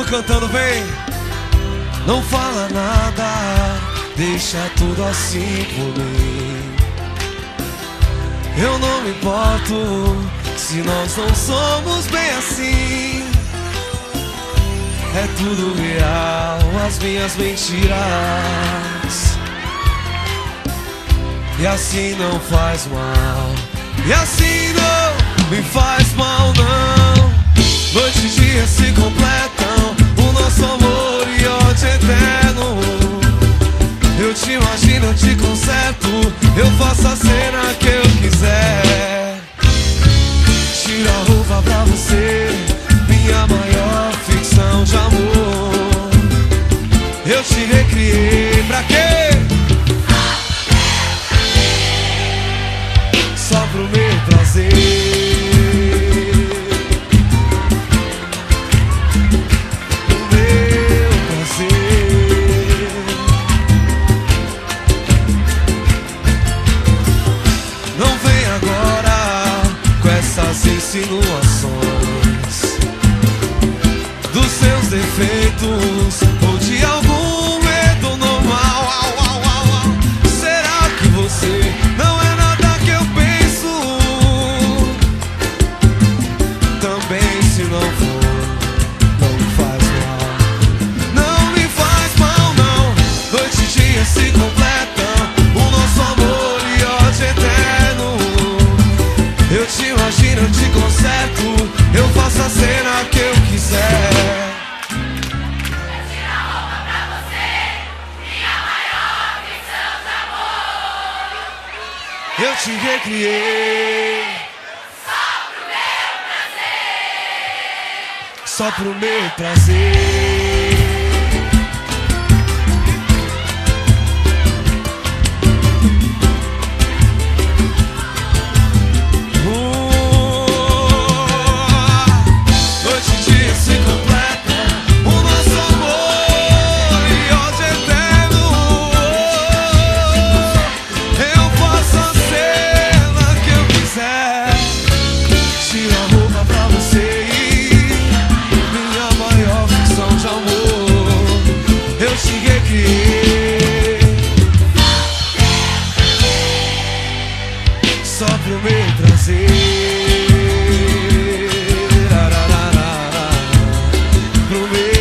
cantando, vem. Não fala nada, deixa tudo assim por mim. Eu não me importo se nós não somos bem assim. É tudo real, as minhas mentiras. E assim não faz mal, e assim não me faz mal não. Noite e dia se completam, o nosso amor e ódio eterno. Eu te imagino, eu te conserto, eu faço a cena que eu quiser. Tiro a roupa pra você, minha maior ficção de amor. Eu te recriei, pra quê? Só pro meu prazer. Insinuações dos seus defeitos ou de algum medo normal. Será que você não é nada que eu penso? Também se não for, não me faz mal. Não me faz mal não. Noite e dia se completam, o nosso amor e ódio eterno. Eu te imagino, eu te conserto, eu faço a cena que eu quiser. Eu tiro a roupa pra você, minha maior ficção de amor. Eu te recriei só pro meu prazer. Só pro meu prazer, pro meu